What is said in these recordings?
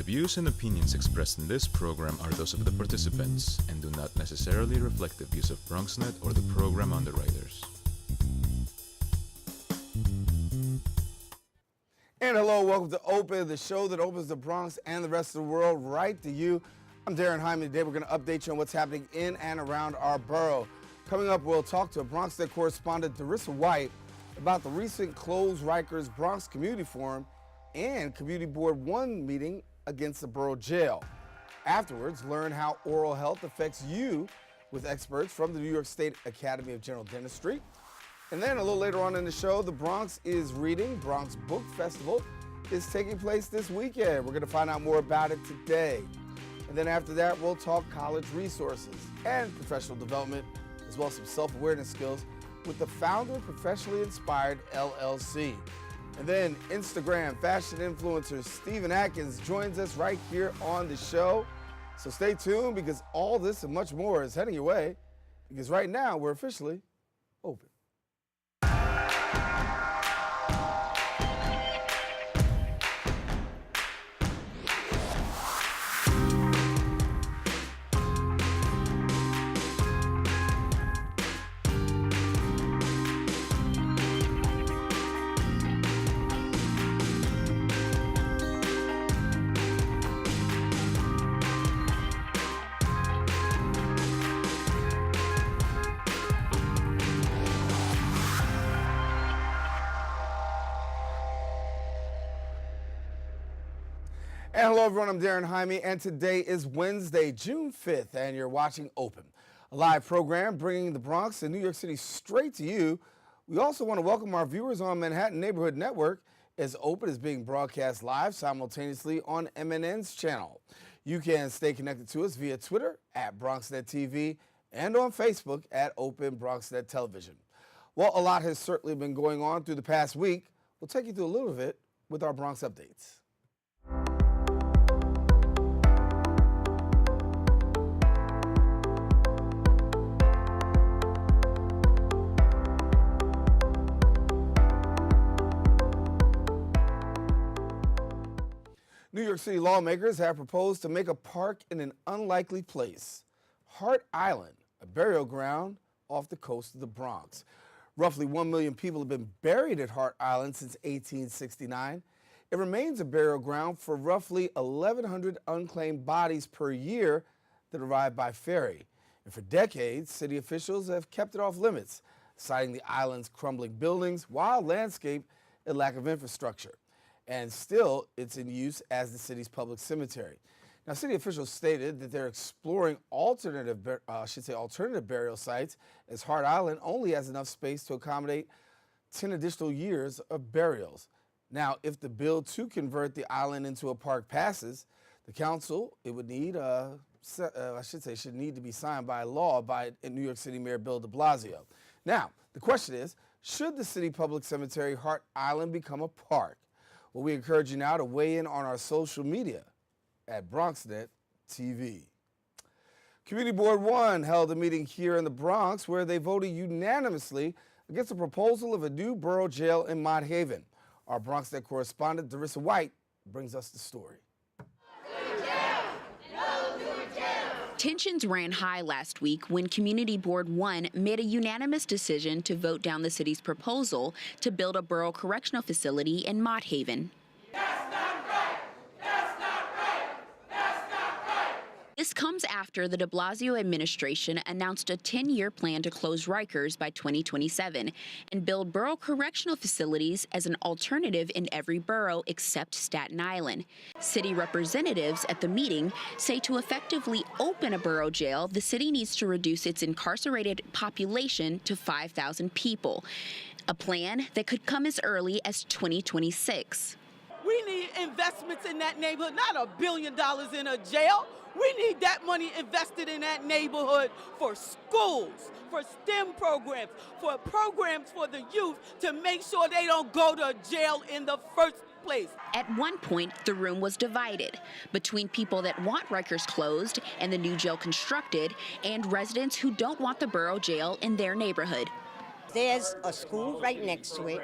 views and opinions expressed in this program are those of the participants and do not necessarily reflect the views of BronxNet or the program underwriters. And hello, welcome to Open, the show that opens the Bronx and the rest of the world right to you. I'm Darren Hyman. Today we're going to update you on what's happening in and around our borough. Coming up, we'll talk to BronxNet correspondent Darissa White about the recent closed Rikers Bronx Community Forum and Community Board 1 meeting against the borough jail. Afterwards, learn how oral health affects you with experts from the New York State Academy of General Dentistry. And then a little later on in the show, the Bronx is Reading. Bronx Book Festival is taking place this weekend. We're going to find out more about it today. And then after that, we'll talk college resources and professional development, as well as some self-awareness skills with the founder of Professionally Inspired LLC. And then Instagram fashion influencer Stephen Adkins joins us right here on the show. So stay tuned because all this and much more is heading your way because right now we're officially open. And hello everyone, I'm Darren Hyman, and today is Wednesday, June 5th, and you're watching Open, a live program bringing the Bronx and New York City straight to you. We also want to welcome our viewers on Manhattan Neighborhood Network, as Open is being broadcast live simultaneously on MNN's channel. You can stay connected to us via Twitter at BronxNet TV and on Facebook at Open BronxNet Television. Well, a lot has certainly been going on through the past week. We'll take you through a little of it with our Bronx Updates. New York City lawmakers have proposed to make a park in an unlikely place, Hart Island, a burial ground off the coast of the Bronx. Roughly 1 million people have been buried at Hart Island since 1869. It remains a burial ground for roughly 1,100 unclaimed bodies per year that arrive by ferry. And for decades, city officials have kept it off limits, citing the island's crumbling buildings, wild landscape, and lack of infrastructure. And still, it's in use as the city's public cemetery. Now, city officials stated that they're exploring alternative burial sites, as Hart Island only has enough space to accommodate 10 additional years of burials. Now, if the bill to convert the island into a park passes, the council, it would need, should need to be signed by law by New York City Mayor Bill de Blasio. Now, the question is, should the city public cemetery Hart Island become a park? Well, we encourage you now to weigh in on our social media at BronxNet TV. Community Board 1 held a meeting here in the Bronx where they voted unanimously against the proposal of a new borough jail in Mott Haven. Our BronxNet correspondent Darissa White brings us the story. Tensions ran high last week when Community Board 1 made a unanimous decision to vote down the city's proposal to build a borough correctional facility in Mott Haven. This comes after the de Blasio administration announced a 10-year plan to close Rikers by 2027 and build borough correctional facilities as an alternative in every borough except Staten Island. City representatives at the meeting say to effectively open a borough jail, the city needs to reduce its incarcerated population to 5,000 people, a plan that could come as early as 2026. We need investments in that neighborhood, not $1 billion in a jail. We need that money invested in that neighborhood for schools, for STEM programs, for programs for the youth to make sure they don't go to jail in the first place. At one point, the room was divided between people that want Rikers closed and the new jail constructed and residents who don't want the borough jail in their neighborhood. There's a school right next to it.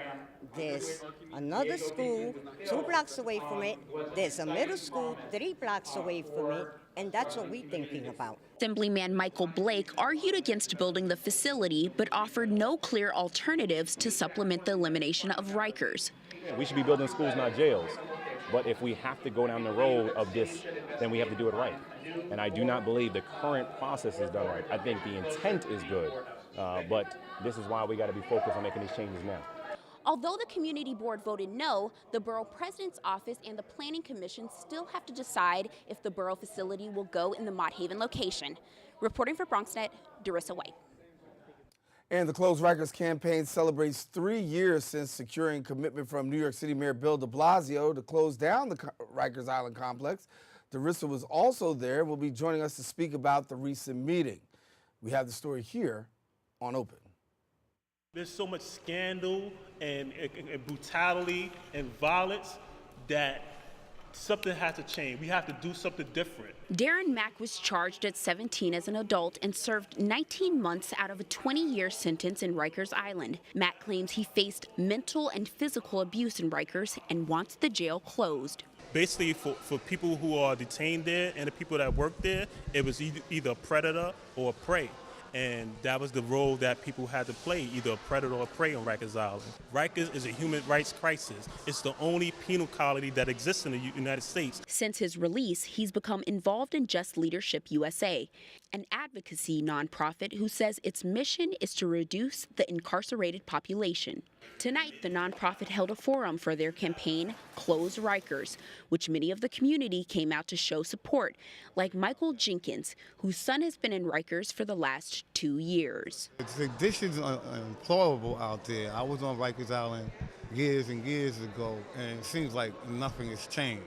There's another school 2 blocks away from it. There's a middle school 3 blocks away from it. And that's what we're thinking about. Assemblyman Michael Blake argued against building the facility, but offered no clear alternatives to supplement the elimination of Rikers. We should be building schools, not jails. But if we have to go down the road of this, then we have to do it right. And I do not believe the current process is done right. I think the intent is good, but this is why we got to be focused on making these changes now. Although the community board voted no, the borough president's office and the planning commission still have to decide if the borough facility will go in the Mott Haven location. Reporting for BronxNet, Darissa White. And the Close Rikers campaign celebrates 3 years since securing commitment from New York City Mayor Bill de Blasio to close down the Rikers Island complex. Darissa was also there and will be joining us to speak about the recent meeting. We have the story here on Open. There's so much scandal and brutality and violence that something has to change. We have to do something different. Darren Mack was charged at 17 as an adult and served 19 months out of a 20-year sentence in Rikers Island. Mack claims he faced mental and physical abuse in Rikers and wants the jail closed. Basically, for people who are detained there and the people that work there, it was either a predator or a prey. And that was the role that people had to play, either a predator or a prey on Rikers Island. Rikers is a human rights crisis. It's the only penal colony that exists in the United States. Since his release, he's become involved in Just Leadership USA, an advocacy nonprofit who says its mission is to reduce the incarcerated population. Tonight, the nonprofit held a forum for their campaign, Close Rikers, which many of the community came out to show support, like Michael Jenkins, whose son has been in Rikers for the last 2 years. The conditions are deplorable out there. I was on Rikers Island years and years ago, and it seems like nothing has changed.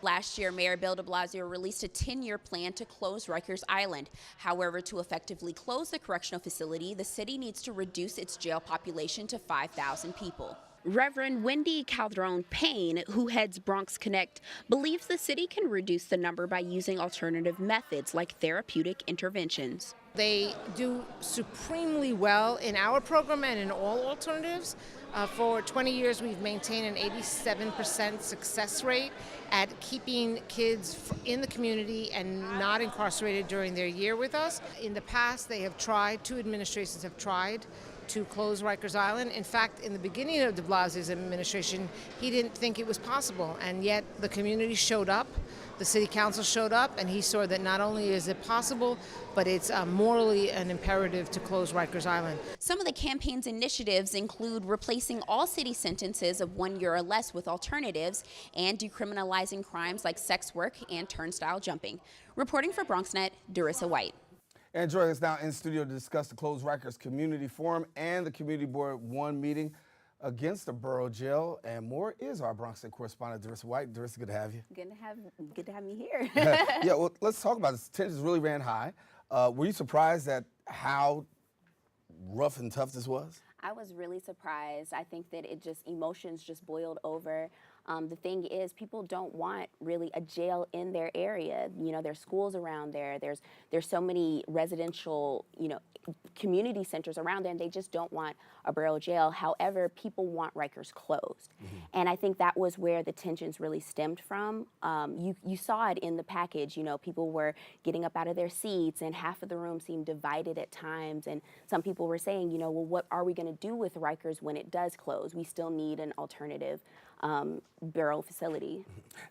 Last year, Mayor Bill de Blasio released a 10-year plan to close Rikers Island. However, to effectively close the correctional facility, the city needs to reduce its jail population to 5,000 people. Reverend Wendy Calderon Payne, who heads Bronx Connect, believes the city can reduce the number by using alternative methods like therapeutic interventions. They do supremely well in our program and in all alternatives. For 20 years, we've maintained an 87% success rate at keeping kids in the community and not incarcerated during their year with us. In the past, they have tried, 2 administrations have tried to close Rikers Island. In fact, in the beginning of de Blasio's administration, he didn't think it was possible, and yet the community showed up, the city council showed up, and he saw that not only is it possible, but it's morally an imperative to close Rikers Island. Some of the campaign's initiatives include replacing all city sentences of 1 year or less with alternatives and decriminalizing crimes like sex work and turnstile jumping. Reporting for BronxNet, Darissa White. And joining us now in studio to discuss the Close Rikers Community Forum and the Community Board 1 meeting against the borough jail and more is our Bronx correspondent, Darissa White. Darissa, good to have you. Good to have me here. Yeah, well, let's talk about this. Tensions really ran high. Were you surprised at how rough and tough this was? I was really surprised. I think that emotions just boiled over. The thing is, people don't want really a jail in their area. You know, there's schools around there. There's so many residential, community centers around there, and they just don't want a borough jail. However, people want Rikers closed. Mm-hmm. And I think that was where the tensions really stemmed from. You saw it in the package. People were getting up out of their seats, and half of the room seemed divided at times. And some people were saying, well, what are we going to do with Rikers when it does close? We still need an alternative borough facility.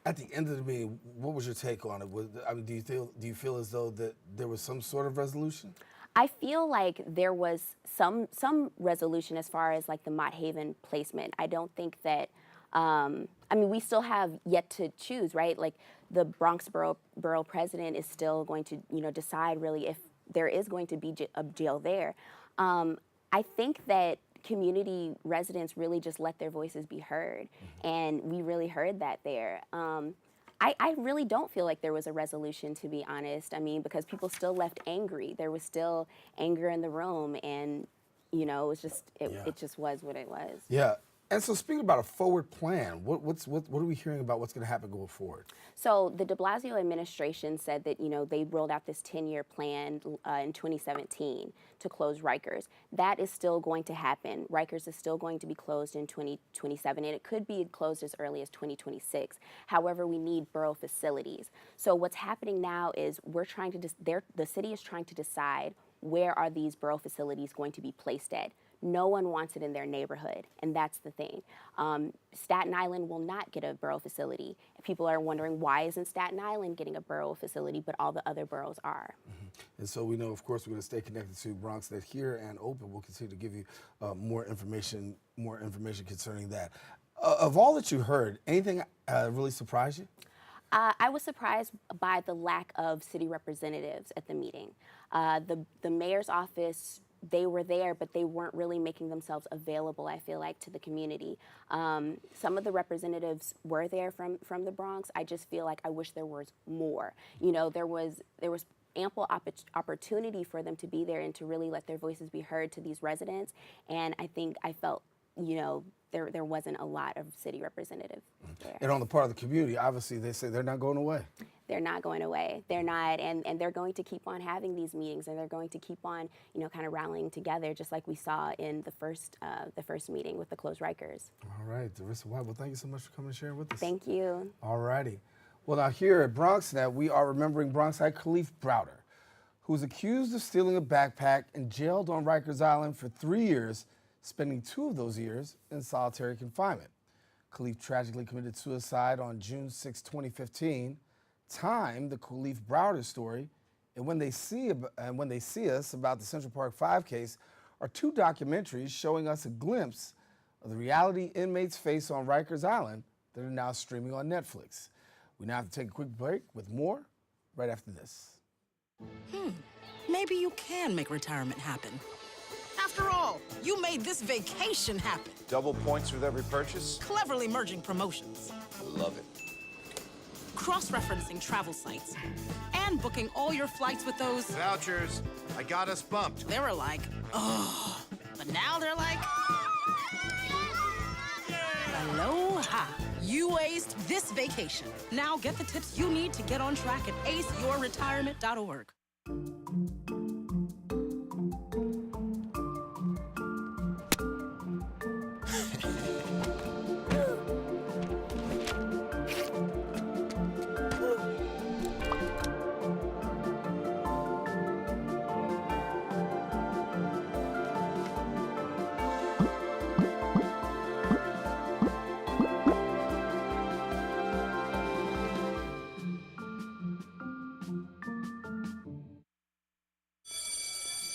At the end of the meeting, what was your take on it? Do you feel as though that there was some sort of resolution? I feel like there was some resolution as far as like the Mott Haven placement. I don't think that, we still have yet to choose, right? Like the Bronx borough president is still going to, decide really if there is going to be a jail there. I think that community residents really just let their voices be heard, and we really heard that there. I really don't feel like there was a resolution, to be honest. Because people still left angry. There was still anger in the room, and it just was what it was. Yeah, And so speaking about a forward plan, what are we hearing about what's going to happen going forward? So the de Blasio administration said that, they rolled out this 10-year plan in 2017 to close Rikers. That is still going to happen. Rikers is still going to be closed in 2027, and it could be closed as early as 2026. However, we need borough facilities. So what's happening now is the city is trying to decide where are these borough facilities going to be placed at. No one wants it in their neighborhood, and that's the thing. Staten Island will not get a borough facility. People are wondering, why isn't Staten Island getting a borough facility, but all the other boroughs are? And so we know, of course, we're going to stay connected to BronxNet here and Open. We'll continue to give you more information concerning that. Of all that you heard, anything really surprised you? I was surprised by the lack of city representatives at the meeting. The mayor's office, they were there, but they weren't really making themselves available, I feel like, to the community. Some of the representatives were there from the Bronx. I just feel like I wish there was more. There was ample opportunity for them to be there and to really let their voices be heard to these residents. And I felt, there wasn't a lot of city representatives there. And on the part of the community, obviously, they say they're not going away. They're not going away. They're not, and they're going to keep on having these meetings, and they're going to keep on, kind of rallying together, just like we saw in the first meeting with the closed Rikers. All right, Darissa White. Well, thank you so much for coming and sharing with us. Thank you. All righty. Well, now here at BronxNet, we are remembering Bronxite Khalif Browder, who was accused of stealing a backpack and jailed on Rikers Island for 3 years, spending 2 of those years in solitary confinement. Khalif tragically committed suicide on June 6, 2015. Time, the Khalif Browder story, and When They See Us about the Central Park 5 case are 2 documentaries showing us a glimpse of the reality inmates face on Rikers Island that are now streaming on Netflix. We now have to take a quick break with more right after this. Maybe you can make retirement happen. After all, you made this vacation happen. Double points with every purchase? Cleverly merging promotions. Love it. Cross-referencing travel sites. And booking all your flights with those... Vouchers. I got us bumped. They were like, oh. But now they're like... Aloha. You aced this vacation. Now get the tips you need to get on track at aceyourretirement.org.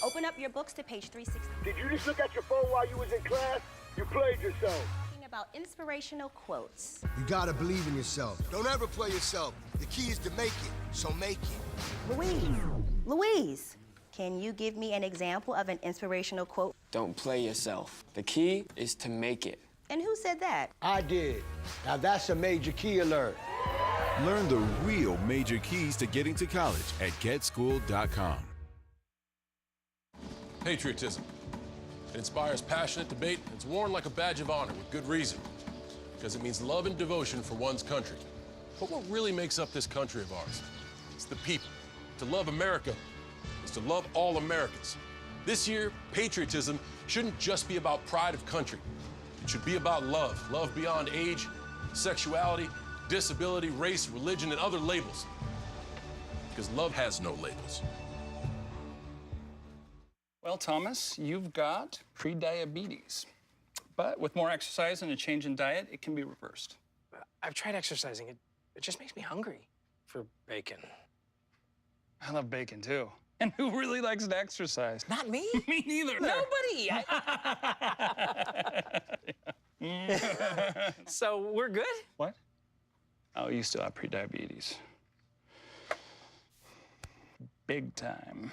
Open up your books to page 360. Did you just look at your phone while you was in class? You played yourself. Talking about inspirational quotes. You gotta believe in yourself. Don't ever play yourself. The key is to make it, so make it. Louise, can you give me an example of an inspirational quote? Don't play yourself. The key is to make it. And who said that? I did. Now that's a major key alert. Learn the real major keys to getting to college at getschool.com. Patriotism. It inspires passionate debate. It's worn like a badge of honor with good reason, because it means love and devotion for one's country. But what really makes up this country of ours? It's the people. To love America is to love all Americans. This year, patriotism shouldn't just be about pride of country. It should be about love. Love beyond age, sexuality, disability, race, religion, and other labels. Because love has no labels. Well, Thomas, you've got pre-diabetes. But with more exercise and a change in diet, it can be reversed. I've tried exercising. It just makes me hungry for bacon. I love bacon, too. And who really likes to exercise? Not me. Me neither. Nobody. So we're good? What? Oh, you still have pre-diabetes. Big time.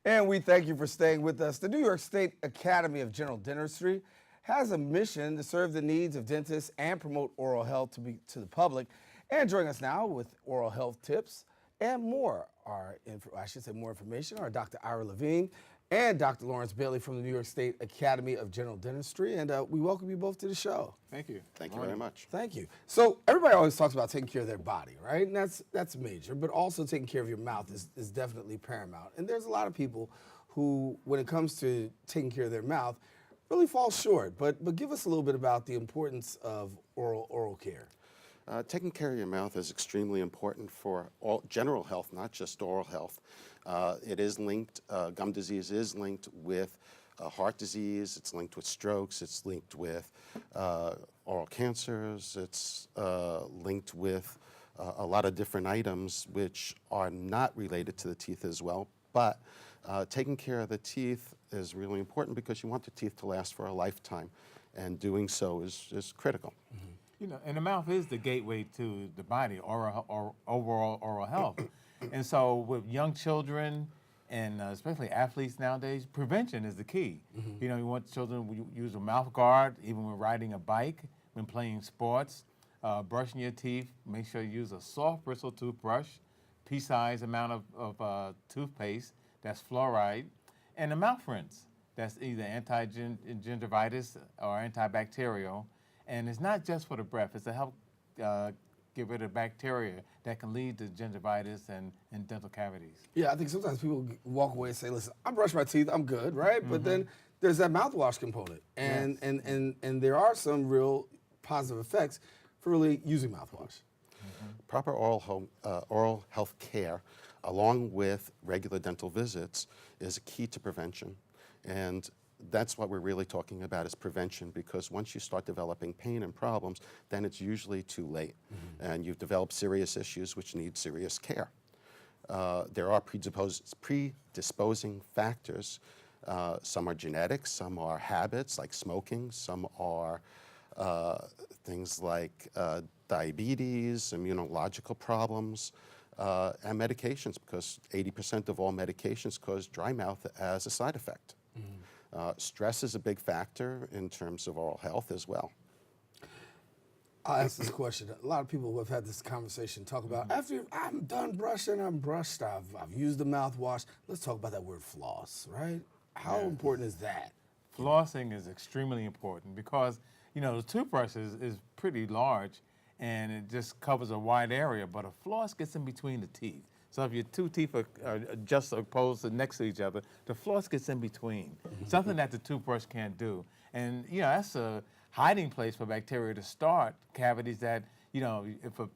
And we thank you for staying with us. The New York State Academy of General Dentistry has a mission to serve the needs of dentists and promote oral health to the public. And joining us now with oral health tips, And more more information are Dr. Ira Levine and Dr. Lawrence Bailey from the New York State Academy of General Dentistry. And we welcome you both to the show. Thank you. Thank you very much. Thank you. So everybody always talks about taking care of their body, right? And that's major, but also taking care of your mouth is definitely paramount. And there's a lot of people who, when it comes to taking care of their mouth, really fall short. But give us a little bit about the importance of oral care. Taking care of your mouth is extremely important for all general health, not just oral health. It is linked, gum disease is linked with heart disease, it's linked with strokes, it's linked with oral cancers, it's linked with a lot of different items which are not related to the teeth as well. But taking care of the teeth is really important because you want the teeth to last for a lifetime, and doing so is critical. Mm-hmm. You know, and the mouth is the gateway to the body, or overall oral health. And so with young children and especially athletes nowadays, prevention is the key. Mm-hmm. You know, you want children to use a mouth guard even when riding a bike, when playing sports, brushing your teeth. Make sure you use a soft bristle toothbrush, pea-sized amount of toothpaste, that's fluoride, and a mouth rinse. That's either anti-gingivitis or antibacterial. And it's not just for the breath, it's to help get rid of bacteria that can lead to gingivitis and dental cavities. Yeah, I think sometimes people walk away and say, listen, I brush my teeth, I'm good, right? Mm-hmm. But then there's that mouthwash component. And, yes. and there are some real positive effects for really using mouthwash. Mm-hmm. Proper oral health care, along with regular dental visits, is a key to prevention. And that's what we're really talking about, is prevention, because once you start developing pain and problems, then it's usually too late. Mm-hmm. And you've developed serious issues which need serious care. There are predisposing factors. Some are genetics, some are habits like smoking, some are things like diabetes, immunological problems, and medications, because 80% of all medications cause dry mouth as a side effect. Mm-hmm. Stress is a big factor in terms of oral health as well. I'll ask this question. A lot of people who have had this conversation talk about, after I'm done brushing, I'm brushed, I've used the mouthwash. Let's talk about that word floss, right? How important is that? Flossing is extremely important because, you know, the toothbrush is pretty large and it just covers a wide area, but a floss gets in between the teeth. So if your two teeth are just opposed to next to each other, the floss gets in between, something that the toothbrush can't do. And, you know, that's a hiding place for bacteria to start cavities that, you know, if an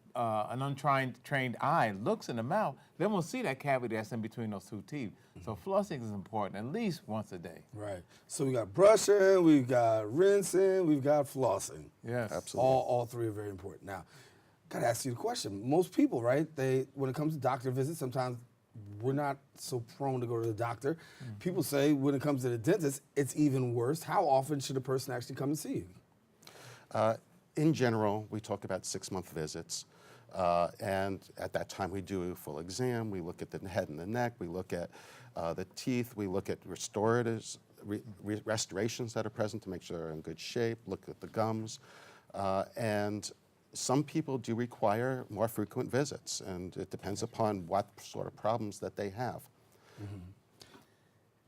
untrained eye looks in the mouth, then we'll see that cavity that's in between those two teeth. So flossing is important, at least once a day. Right. So we got brushing, we've got rinsing, we've got flossing. Yes. Absolutely. All three are very important. Now, gotta ask you the question. Most people, right, when it comes to doctor visits, sometimes we're not so prone to go to the doctor. Mm-hmm. People say when it comes to the dentist, it's even worse. How often should a person actually come and see you? In general, we talk about 6-month visits. And at that time, we do a full exam. We look at the head and the neck. We look at the teeth. We look at restoratives, restorations that are present to make sure they're in good shape. Look at the gums. And some people do require more frequent visits, and it depends upon what sort of problems that they have. Mm-hmm.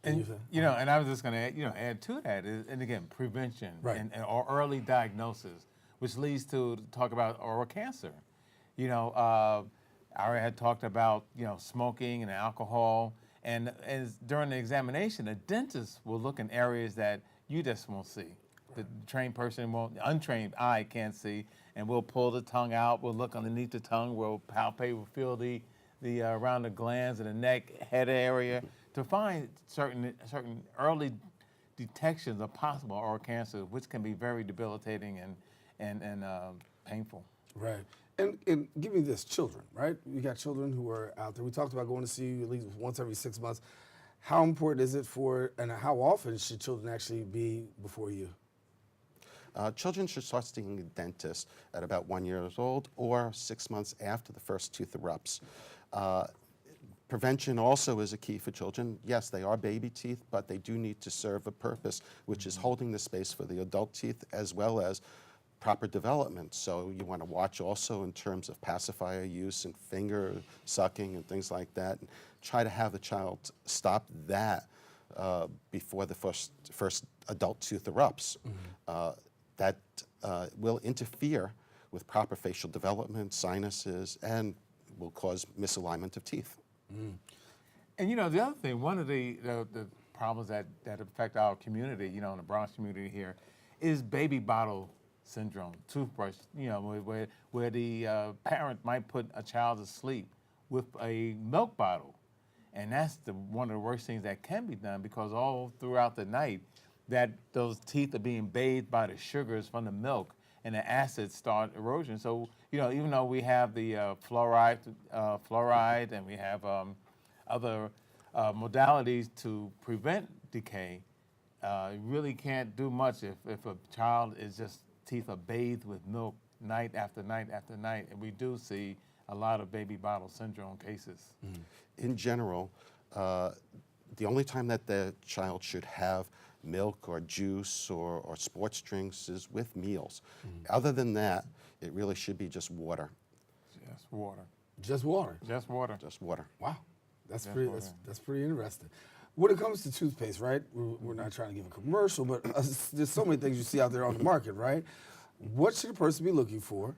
And you know, and I was just going to add to that, and again, prevention, right, and or early diagnosis, which leads to talk about oral cancer. You know, I had talked about smoking and alcohol, and during the examination, a dentist will look in areas that you just won't see. The trained person won't, the untrained eye can't see, and we'll pull the tongue out, we'll look underneath the tongue, we'll palpate, we'll feel the around the glands and the neck, head area, to find certain early detections of possible oral cancer, which can be very debilitating and painful. Right. And give me this, children, right? We got children who are out there. We talked about going to see you at least once every 6 months. How important is it and how often should children actually be before you? Children should start seeing a dentist at about 1 year old or 6 months after the first tooth erupts. Prevention also is a key for children. Yes, they are baby teeth, but they do need to serve a purpose, which is holding the space for the adult teeth, as well as proper development. So you want to watch also in terms of pacifier use and finger sucking and things like that, and try to have the child stop that before the first adult tooth erupts. That will interfere with proper facial development, sinuses, and will cause misalignment of teeth. And you know, the other thing, one of the problems that affect our community, you know, in the Bronx community here, is baby bottle syndrome, toothbrush, you know, where the parent might put a child to sleep with a milk bottle. And that's one of the worst things that can be done, because all throughout the night, those teeth are being bathed by the sugars from the milk, and the acids start erosion. So, you know, even though we have the fluoride, and we have other modalities to prevent decay, you really can't do much if a child is just teeth are bathed with milk night after night after night. And we do see a lot of baby bottle syndrome cases. In general, the only time that the child should have milk or juice or sports drinks is with meals. Other than that, it really should be just water. Just water. Just water? Just water. Just water. Wow. That's pretty interesting. When it comes to toothpaste, right, we're not trying to give a commercial, but there's so many things you see out there on the market, right? What should a person be looking for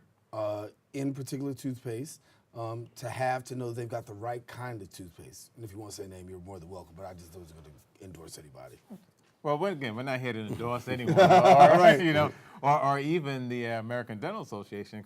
in particular toothpaste to know they've got the right kind of toothpaste? And if you want to say a name, you're more than welcome, but I just wasn't going to endorse anybody. Well, again, we're not here to endorse anyone, right. You know, or even the American Dental Association,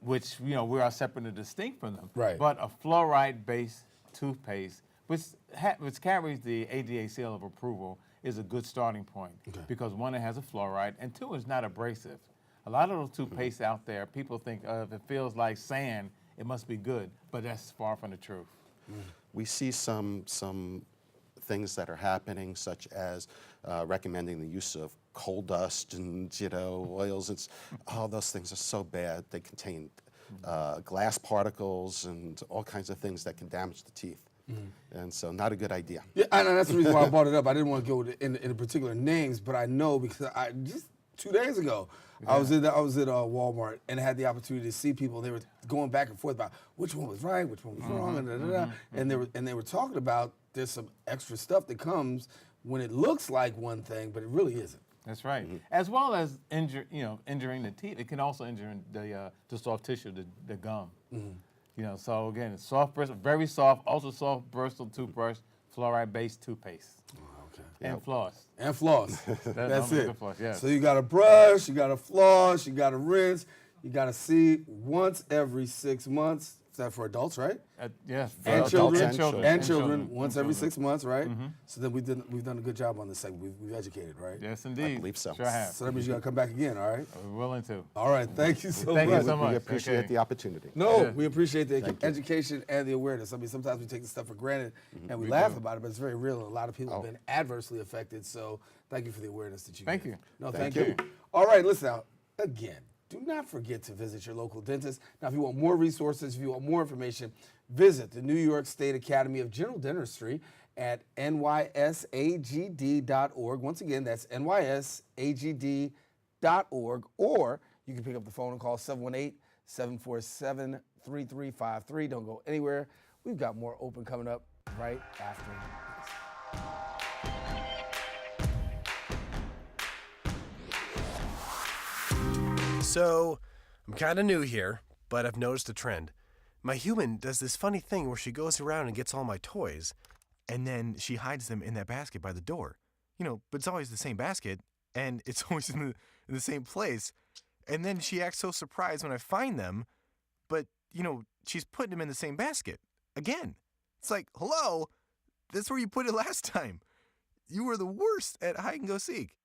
which, you know, we are separate and distinct from them. Right. But a fluoride-based toothpaste, which carries the ADA seal of approval, is a good starting point. Okay. Because one, it has a fluoride, and two, it's not abrasive. A lot of those toothpastes out there, people think if it feels like sand, it must be good, but that's far from the truth. We see some things that are happening, such as recommending the use of coal dust and, you know, oils. All those things are so bad. They contain glass particles and all kinds of things that can damage the teeth. And so not a good idea. Yeah, and that's the reason why I brought it up. I didn't want to go into particular names, but I know because I just 2 days ago, I was at Walmart and had the opportunity to see people. They were going back and forth about which one was right, which one was wrong, and they were talking about there's some extra stuff that comes when it looks like one thing, but it really isn't. That's right. As well as injuring the teeth, it can also injure the soft tissue, the gum. You know, so again, it's soft bristle, very soft, ultra soft bristle toothbrush, fluoride-based toothpaste. And floss. And floss. That's it. Floss, yes. So you got to brush, you got to floss, you got to rinse, you got to see once every 6 months. Is that for adults, right? Yes. And children. And children. Once every 6 months, right? So then we've done a good job on this segment. We've educated, right? Yes, indeed. I believe so. Sure have. So that means you got to come back again, all right? We're willing to. All right. Thank you so much. Thank you so much. We appreciate the opportunity. No, we appreciate the education and the awareness. I mean, sometimes we take this stuff for granted and we laugh about it, but it's very real, and a lot of people have been adversely affected. So thank you for the awareness that you Thank give. you. No, thank you. All right, listen now. Again, do not forget to visit your local dentist. Now, if you want more resources, if you want more information, visit the New York State Academy of General Dentistry at nysagd.org. Once again, that's nysagd.org. Or you can pick up the phone and call 718-747-3353. Don't go anywhere. We've got more open coming up right after this. So, I'm kind of new here, but I've noticed a trend. My human does this funny thing where she goes around and gets all my toys, and then she hides them in that basket by the door. You know, but it's always the same basket, and it's always in the same place. And then she acts so surprised when I find them, but, you know, she's putting them in the same basket. Again. It's like, hello? That's where you put it last time. You were the worst at hide and go seek.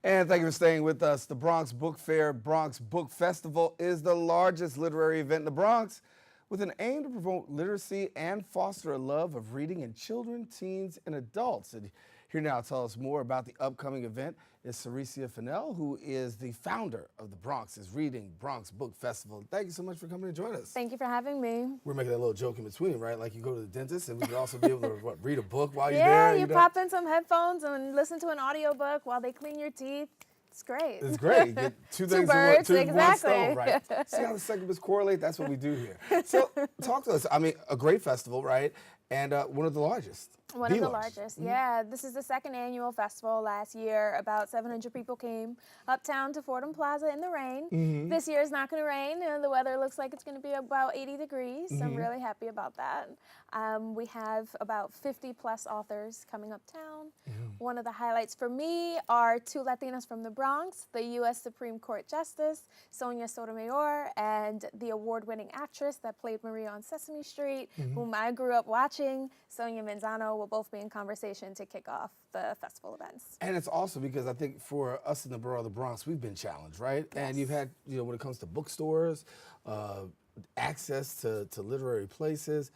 And thank you for staying with us. The Bronx Book Fair, Bronx Book Festival is the largest literary event in the Bronx with an aim to promote literacy and foster a love of reading in children, teens, and adults. And here now to tell us more about the upcoming event is Caricia Fennell, who is the founder of the Bronx's Reading Bronx Book Festival. Thank you so much for coming to join us. Thank you for having me. We're making a little joke in between, right? Like you go to the dentist and we could also be able to read a book while you're there. Yeah, you pop in some headphones and listen to an audiobook while they clean your teeth. It's great. It's great. You get two things birds, in one exactly. stone, right? See how the segments correlate? That's what we do here. So talk to us. I mean, a great festival, right? And one of the largest. One of the largest, yeah. This is the second annual festival. Last year, about 700 people came uptown to Fordham Plaza in the rain. This year is not going to rain. The weather looks like it's going to be about 80 degrees. So I'm really happy about that. We have about 50 plus authors coming uptown. One of the highlights for me are two Latinas from the Bronx, the U.S. Supreme Court Justice, Sonia Sotomayor, and the award-winning actress that played Maria on Sesame Street, whom I grew up watching, Sonia Manzano, will both be in conversation to kick off the festival events. And it's awesome because I think for us in the borough of the Bronx, we've been challenged, right? Yes. And you've had, when it comes to bookstores, access to literary places,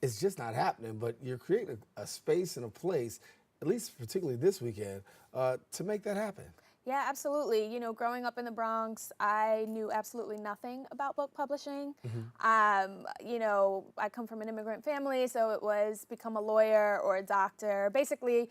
it's just not happening, but you're creating a space and a place, at least particularly this weekend, to make that happen. Yeah, absolutely. Growing up in the Bronx, I knew absolutely nothing about book publishing. I come from an immigrant family, so it was become a lawyer or a doctor. Basically,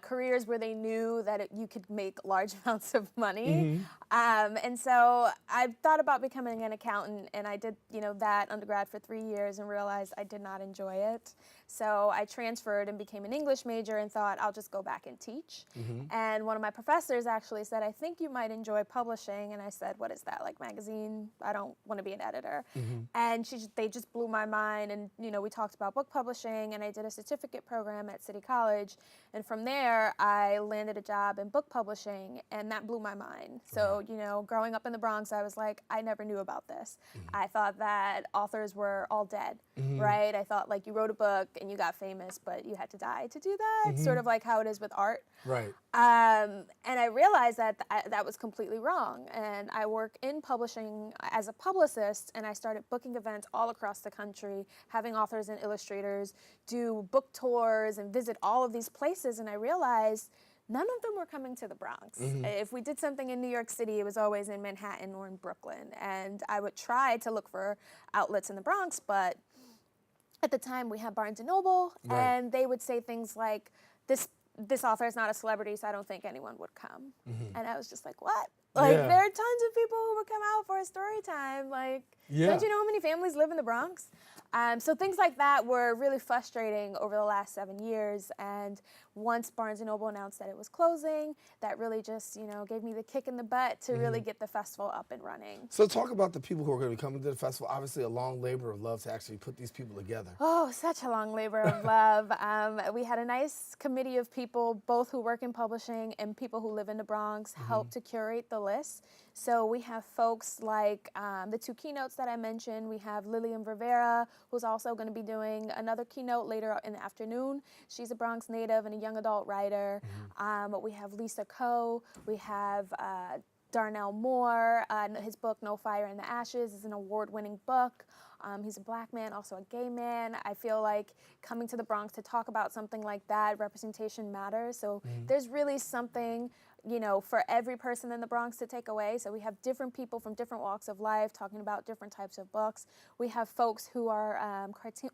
careers where they knew that you could make large amounts of money. And so I thought about becoming an accountant, and I did, that undergrad for 3 years and realized I did not enjoy it. So I transferred and became an English major and thought I'll just go back and teach. And one of my professors actually said, I think you might enjoy publishing. And I said, what is that, like magazine? I don't want to be an editor. And they just blew my mind. And, we talked about book publishing, and I did a certificate program at City College. And from there, I landed a job in book publishing, and that blew my mind. So, growing up in the Bronx, I was like, I never knew about this. I thought that authors were all dead, right? I thought like you wrote a book and you got famous, but you had to die to do that, sort of like how it is with art. Right. And I realized that that was completely wrong. And I work in publishing as a publicist, and I started booking events all across the country, having authors and illustrators do book tours and visit all of these places. And I realized none of them were coming to the Bronx. If we did something in New York City, it was always in Manhattan or in Brooklyn. And I would try to look for outlets in the Bronx, but at the time we had Barnes & Noble, and they would say things like, this author is not a celebrity, so I don't think anyone would come. And I was just like, what? Like, Yeah. there are tons of people who would come out for a story time. Like, don't you know how many families live in the Bronx? So things like that were really frustrating over the last 7 years. And once Barnes & Noble announced that it was closing, that really just, gave me the kick in the butt to really get the festival up and running. So talk about the people who are going to be coming to the festival. Obviously, a long labor of love to actually put these people together. Oh, such a long labor of love. We had a nice committee of people, both who work in publishing and people who live in the Bronx, help to curate the list. So we have folks like the 2 keynotes that I mentioned. We have Lillian Rivera, who's also going to be doing another keynote later in the afternoon. She's a Bronx native and a young adult writer. We have Lisa Coe. We have Darnell Moore. His book, No Fire in the Ashes, is an award-winning book. He's a black man, also a gay man. I feel like coming to the Bronx to talk about something like that, representation matters. So there's really something, for every person in the Bronx to take away. So we have different people from different walks of life talking about different types of books. We have folks who are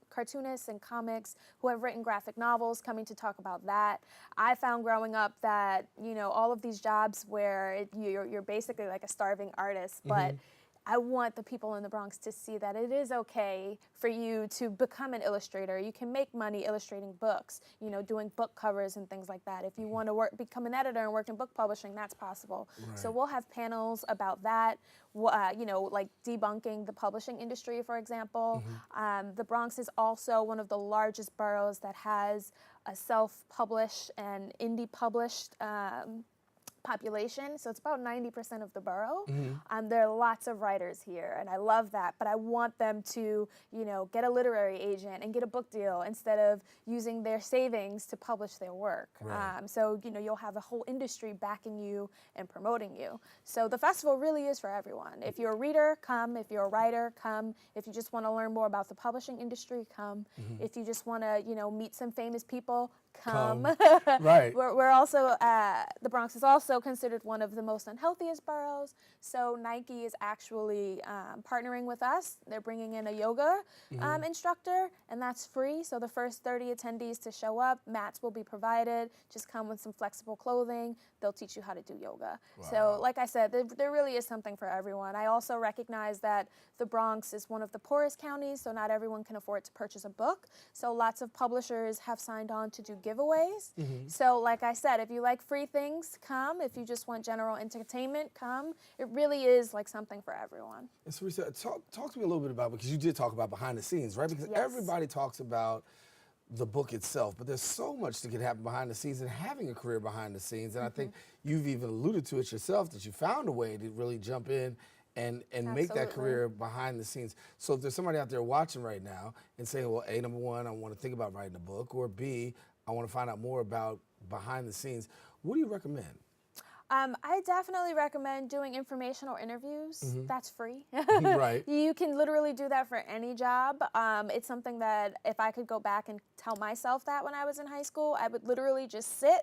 cartoonists and comics who have written graphic novels coming to talk about that. I found growing up that, all of these jobs where you're basically like a starving artist, but I want the people in the Bronx to see that it is okay for you to become an illustrator. You can make money illustrating books, doing book covers and things like that. If you want to become an editor and work in book publishing, that's possible. Right. So we'll have panels about that, like debunking the publishing industry, for example. The Bronx is also one of the largest boroughs that has a self-published and indie-published population, so it's about 90% of the borough. There are lots of writers here, and I love that, but I want them to, get a literary agent and get a book deal instead of using their savings to publish their work. Right. So, you'll have a whole industry backing you and promoting you. So the festival really is for everyone. If you're a reader, come. If you're a writer, come. If you just want to learn more about the publishing industry, come. If you just want to, meet some famous people, come. Right. We're also, the Bronx is also considered one of the most unhealthiest boroughs. So Nike is actually partnering with us. They're bringing in a yoga instructor, and that's free. So the first 30 attendees to show up, mats will be provided. Just come with some flexible clothing. They'll teach you how to do yoga. Wow. So like I said, there really is something for everyone. I also recognize that the Bronx is one of the poorest counties, so not everyone can afford to purchase a book. So lots of publishers have signed on to do giveaways. So like I said, if you like free things, come. If you just want general entertainment, come. It really is like something for everyone. And so, Risa, talk to me a little bit about, because you did talk about behind the scenes, right? Because Yes. everybody talks about the book itself, but there's so much that can happen behind the scenes and having a career behind the scenes. And I think you've even alluded to it yourself, that you found a way to really jump in and make that Absolutely. career behind the scenes. So if there's somebody out there watching right now and saying, well, A, number one, I want to think about writing a book, or B, I want to find out more about behind the scenes, what do you recommend? I definitely recommend doing informational interviews. That's free. Right. You can literally do that for any job. It's something that if I could go back and tell myself that when I was in high school, I would literally just sit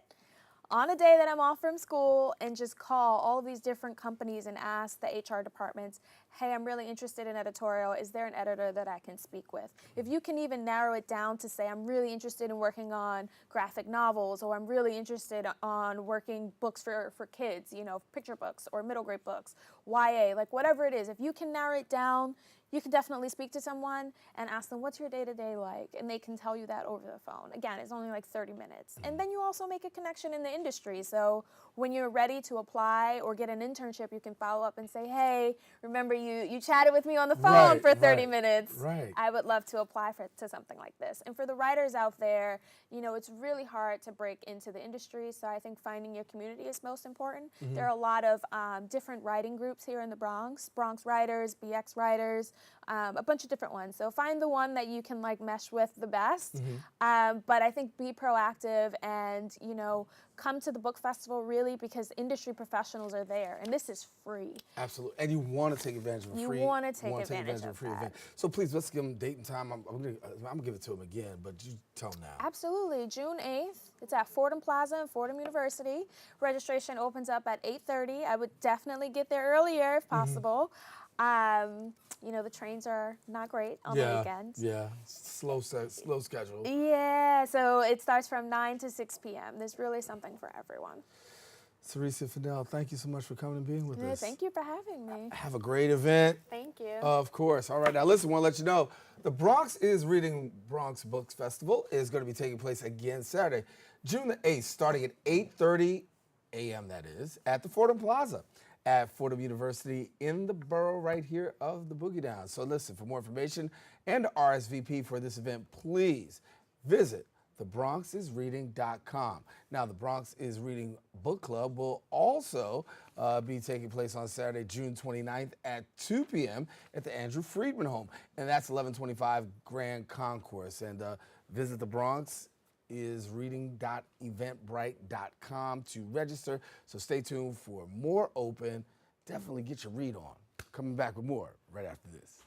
on a day that I'm off from school and just call all of these different companies and ask the HR departments, hey, I'm really interested in editorial. Is there an editor that I can speak with? If you can even narrow it down to say, I'm really interested in working on graphic novels, or I'm really interested on working books for kids, picture books or middle grade books, YA, like whatever it is, if you can narrow it down, you can definitely speak to someone and ask them, what's your day-to-day like? And they can tell you that over the phone. Again, it's only like 30 minutes. And then you also make a connection in the industry. So when you're ready to apply or get an internship, you can follow up and say, hey, remember you chatted with me on the phone for 30 minutes. Right. I would love to apply to something like this. And for the writers out there, it's really hard to break into the industry. So I think finding your community is most important. There are a lot of different writing groups here in the Bronx, Bronx Writers, BX Writers, a bunch of different ones. So find the one that you can mesh with the best. But I think be proactive and, come to the book festival really, because industry professionals are there, and this is free. Absolutely. And you want to take advantage of a free. You want to take advantage of a free that. event. So please, let's give them date and time. I'm going to give it to them again, but you tell them now. Absolutely. June 8th. It's at Fordham Plaza and Fordham University. Registration opens up at 8:30. I would definitely get there earlier if possible. The trains are not great on the weekends. Yeah, slow schedule. Yeah, so it starts from 9 to 6 p.m. There's really something for everyone. Sarisa Fidel, thank you so much for coming and being with us. Thank you for having me. Have a great event. Thank you. Of course. All right, now listen, I want to let you know, the Bronx is Reading Bronx Books Festival is going to be taking place again Saturday, June the 8th, starting at 8:30 a.m., that is, at the Fordham Plaza at Fordham University in the borough right here of the Boogie Down. So listen, for more information and to RSVP for this event, please visit thebronxisreading.com. Now, the Bronx is Reading Book Club will also be taking place on Saturday, June 29th at 2 p.m. at the Andrew Friedman Home, and that's 1125 Grand Concourse. And visit the Bronx is reading.eventbrite.com to register. So stay tuned for more open. Definitely get your read on. Coming back with more right after this.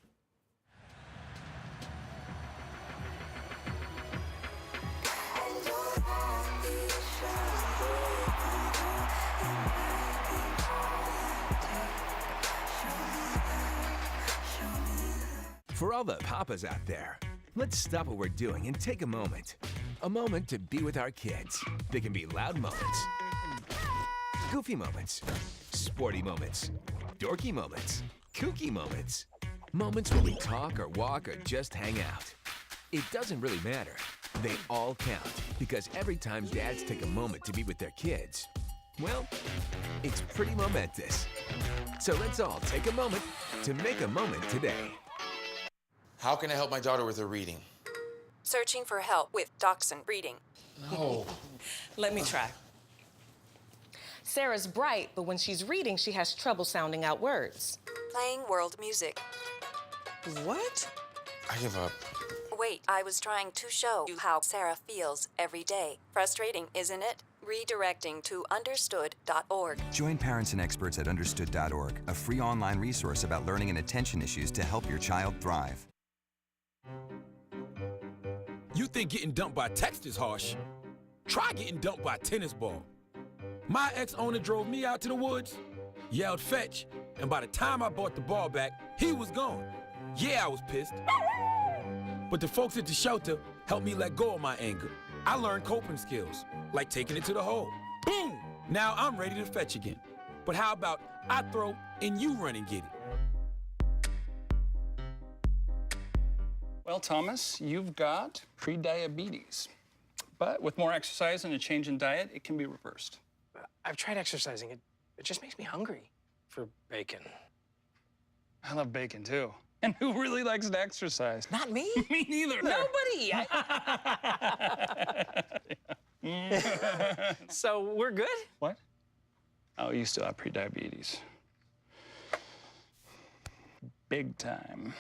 For all the papas out there, let's stop what we're doing and take a moment. A moment to be with our kids. They can be loud moments, goofy moments, sporty moments, dorky moments, kooky moments. Moments where we talk or walk or just hang out. It doesn't really matter. They all count because every time dads take a moment to be with their kids, well, it's pretty momentous. So let's all take a moment to make a moment today. How can I help my daughter with her reading? Searching for help with Dachshund Reading. No. Let me try. Sarah's bright, but when she's reading, she has trouble sounding out words. Playing world music. What? I give up. Wait, I was trying to show you how Sarah feels every day. Frustrating, isn't it? Redirecting to understood.org. Join parents and experts at understood.org, a free online resource about learning and attention issues to help your child thrive. You think getting dumped by text is harsh? Try getting dumped by a tennis ball. My ex-owner drove me out to the woods, yelled fetch, and by the time I brought the ball back, he was gone. Yeah, I was pissed. But the folks at the shelter helped me let go of my anger. I learned coping skills, like taking it to the hole. Boom! Now I'm ready to fetch again. But how about I throw and you run and get it? Well, Thomas, you've got prediabetes. But with more exercise and a change in diet, it can be reversed. I've tried exercising. It just makes me hungry for bacon. I love bacon, too. And who really likes to exercise? Not me. Me neither. Nobody. So we're good? What? Oh, you still have prediabetes. Big time.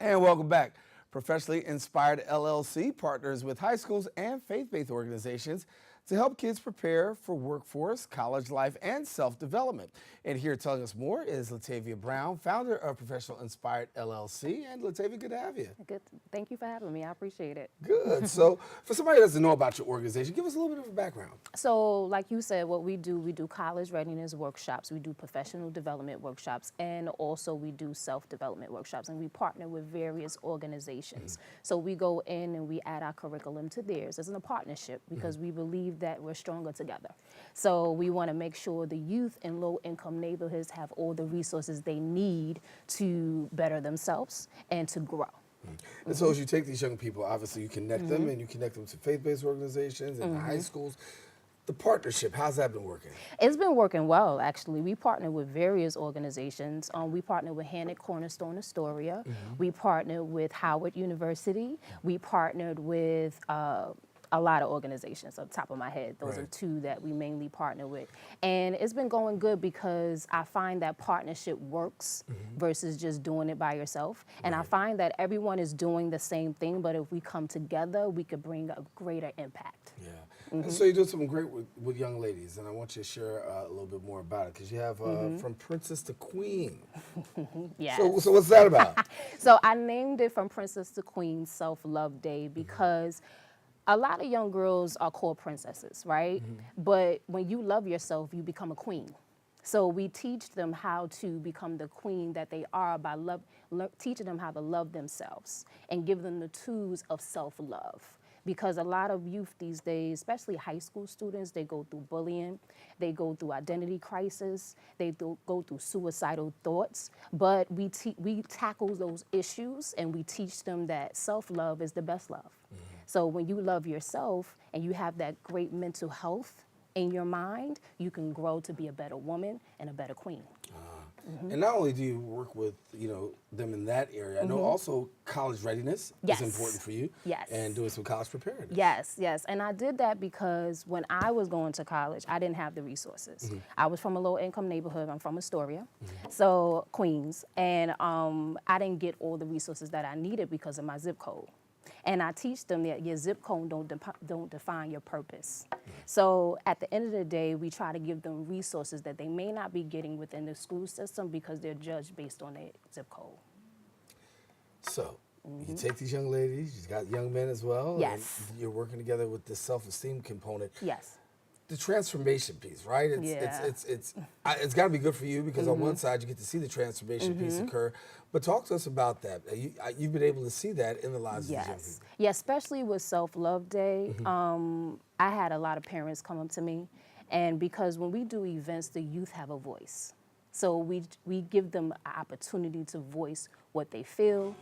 And welcome back. Professionally Inspired LLC partners with high schools and faith-based organizations to help kids prepare for workforce, college life, and self-development. And here telling us more is Latavia Brown, founder of Professional Inspired LLC. And Latavia, good to have you. Good. Thank you for having me. I appreciate it. Good. So for somebody that doesn't know about your organization, give us a little bit of a background. So like you said, what we do college readiness workshops, we do professional development workshops, and also we do self-development workshops, and we partner with various organizations. So we go in and we add our curriculum to theirs as a partnership because we believe that we're stronger together. So we want to make sure the youth in low-income neighborhoods have all the resources they need to better themselves and to grow. And so as you take these young people, obviously you connect them and you connect them to faith-based organizations and high schools. The partnership, how's that been working? It's been working well, actually. We partner with various organizations. We partner with Hannock Cornerstone Astoria. We partner with Howard University. We partnered with a lot of organizations on top of my head. Those are two that we mainly partner with. And it's been going good because I find that partnership works versus just doing it by yourself. And I find that everyone is doing the same thing, but if we come together, we could bring a greater impact. Yeah. And so you do something great with young ladies, and I want you to share a little bit more about it, because you have From Princess to Queen. Yes. So what's that about? So I named it From Princess to Queen Self-Love Day because A lot of young girls are called princesses, right? But when you love yourself, you become a queen. So we teach them how to become the queen that they are by teaching them how to love themselves and give them the tools of self-love. Because a lot of youth these days, especially high school students, they go through bullying, they go through identity crisis, they go through suicidal thoughts. But we tackle those issues and we teach them that self-love is the best love. So when you love yourself and you have that great mental health in your mind, you can grow to be a better woman and a better queen. And not only do you work with, them in that area, I know also college readiness is important for you. Yes. And doing some college preparedness. Yes. And I did that because when I was going to college, I didn't have the resources. I was from a low-income neighborhood. I'm from Astoria, so Queens. And I didn't get all the resources that I needed because of my zip code. And I teach them that your zip code don't define your purpose. So at the end of the day, we try to give them resources that they may not be getting within the school system because they're judged based on their zip code. So you take these young ladies, you got young men as well. Yes. And you're working together with the self-esteem component. Yes. The transformation piece, right? It's got to be good for you because on one side you get to see the transformation piece occur, but talk to us about that. You've been able to see that in the lives of these young people. Yeah, especially with Self-Love Day. I had a lot of parents come up to me, and because when we do events, the youth have a voice. So we give them an opportunity to voice what they feel,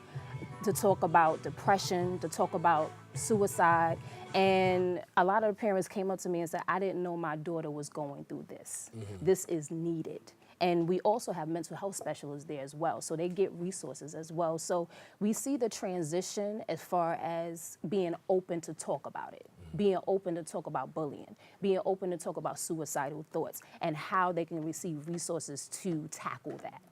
to talk about depression, to talk about suicide. And a lot of the parents came up to me and said, I didn't know my daughter was going through this. This is needed. And we also have mental health specialists there as well. So they get resources as well. So we see the transition as far as being open to talk about it, being open to talk about bullying, being open to talk about suicidal thoughts and how they can receive resources to tackle that.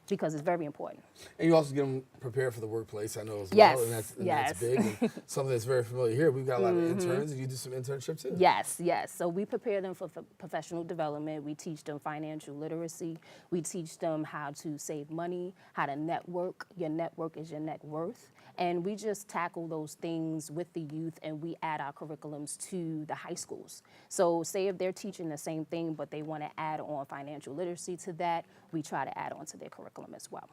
Because it's very important. And you also get them prepared for the workplace, I know as Yes. well, and that's big. And something that's very familiar here. We've got a lot of interns, and you do some internship too. Yes. So we prepare them for professional development. We teach them financial literacy. We teach them how to save money, how to network. Your network is your net worth. And we just tackle those things with the youth, and we add our curriculums to the high schools. So say if they're teaching the same thing, but they want to add on financial literacy to that, we try to add on to their curriculum as well.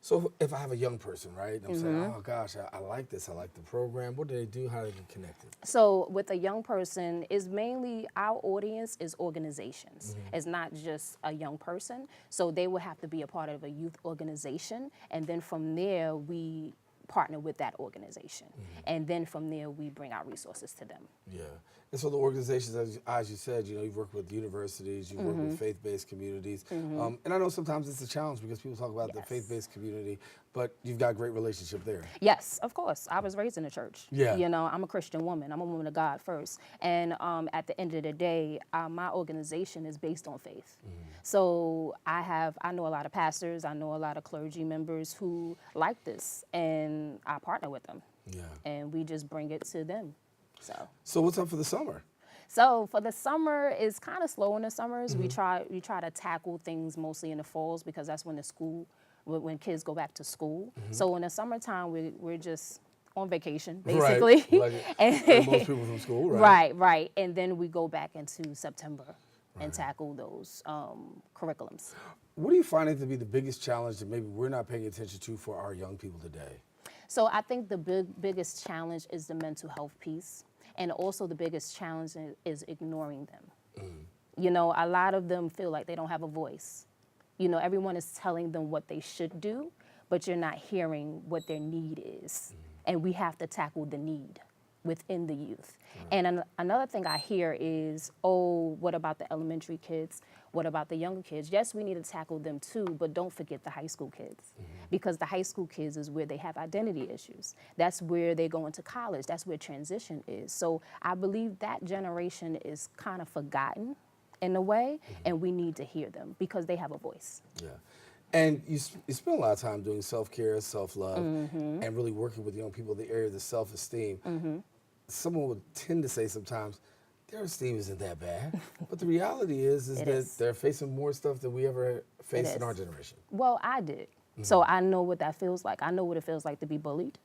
So if I have a young person, right, and I'm saying, oh gosh, I like this, I like the program, what do they do, how do they get connected? So with a young person, is mainly our audience is organizations. It's not just a young person. So they will have to be a part of a youth organization, and then from there we partner with that organization. And then from there we bring our resources to them. Yeah. And so the organizations, as you said, you've worked with universities, you've worked with faith-based communities. And I know sometimes it's a challenge because people talk about the faith-based community, but you've got a great relationship there. Yes, of course. I was raised in the church. Yeah. I'm a Christian woman. I'm a woman of God first. And at the end of the day, my organization is based on faith. So I know a lot of pastors, I know a lot of clergy members who like this, and I partner with them. Yeah. And we just bring it to them. So what's up for the summer? So for the summer, it's kind of slow in the summers. We try to tackle things mostly in the falls because that's when kids go back to school. So in the summertime, we're just on vacation, basically. Right. Like most people from school, right? Right. And then we go back into September and tackle those curriculums. What do you find to be the biggest challenge that maybe we're not paying attention to for our young people today? So I think the biggest challenge is the mental health piece. And also the biggest challenge is ignoring them. A lot of them feel like they don't have a voice. Everyone is telling them what they should do, but you're not hearing what their need is. And we have to tackle the need within the youth. And another thing I hear is, oh, what about the elementary kids? What about the younger kids? Yes, we need to tackle them too, but don't forget the high school kids. Because the high school kids is where they have identity issues. That's where they go into college. That's where transition is. So I believe that generation is kind of forgotten in a way, and we need to hear them because they have a voice. Yeah. And you spend a lot of time doing self-care, self-love, and really working with young people in the area of the self-esteem. Someone would tend to say sometimes, their esteem isn't that bad. But the reality is that they're facing more stuff than we ever faced in our generation. Well, I did. So I know what that feels like. I know what it feels like to be bullied.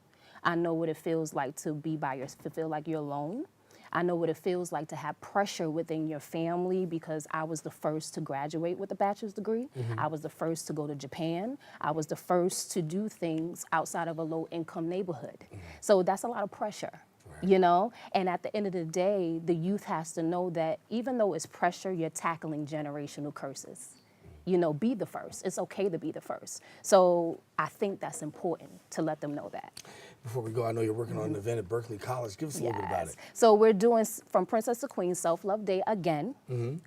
I know what it feels like to to feel like you're alone. I know what it feels like to have pressure within your family because I was the first to graduate with a bachelor's degree. I was the first to go to Japan. I was the first to do things outside of a low-income neighborhood. So that's a lot of pressure, you know? And at the end of the day, the youth has to know that even though it's pressure, you're tackling generational curses. You know, be the first. It's okay to be the first. So I think that's important to let them know that. Before we go, I know you're working on an event at Berkeley College. Give us a little bit about it. So we're doing From Princess to Queen Self-Love Day again,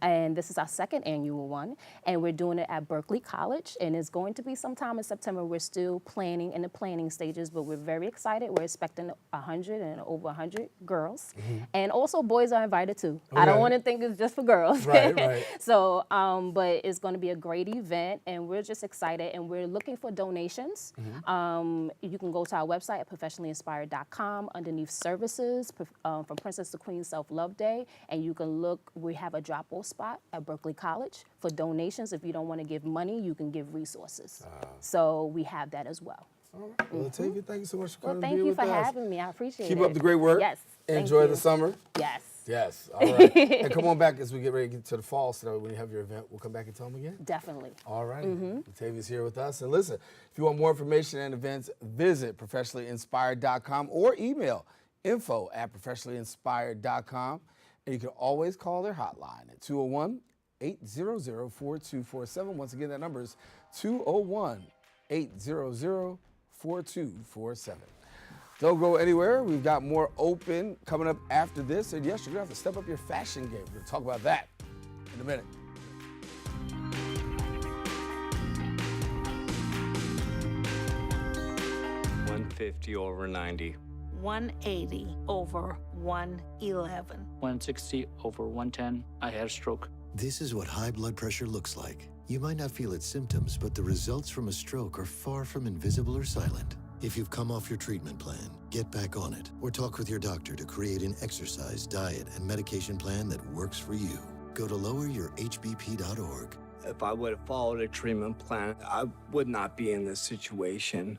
and this is our second annual one, and we're doing it at Berkeley College, and it's going to be sometime in September. We're still planning in the planning stages, but we're very excited. We're expecting 100 and over 100 girls, and also boys are invited too. I don't want to think it's just for girls. Right. So, but it's going to be a great event, and we're just excited, and we're looking for donations. You can go to our website at professionallyinspired.com underneath services from Princess to Queen Self-Love Day, and you can look. We have a drop-off spot at Berkeley College for donations. If you don't want to give money, you can give resources. So we have that as well. All right. Well, Latavia, thank you so much for coming. Well, thank you for having me. I appreciate it. Keep up the great work. Yes. Enjoy the summer. Yes. Yes. All right. And come on back as we get ready to get to the fall, so that when you have your event, we'll come back and tell them again. Definitely. All right. Latavia's here with us. And listen, if you want more information and events, visit professionallyinspired.com or email info@professionallyinspired.com. And you can always call their hotline at 201-800-4247. Once again, that number is 201-800-4247. Don't go anywhere. We've got more open coming up after this. And yes, you're going to have to step up your fashion game. We're going to talk about that in a minute. $150 over 90. 180 over 111. 160 over 110. I had a stroke. This is what high blood pressure looks like. You might not feel its symptoms, but the results from a stroke are far from invisible or silent. If you've come off your treatment plan, get back on it or talk with your doctor to create an exercise, diet, and medication plan that works for you. Go to loweryourhbp.org. If I would have followed a treatment plan, I would not be in this situation.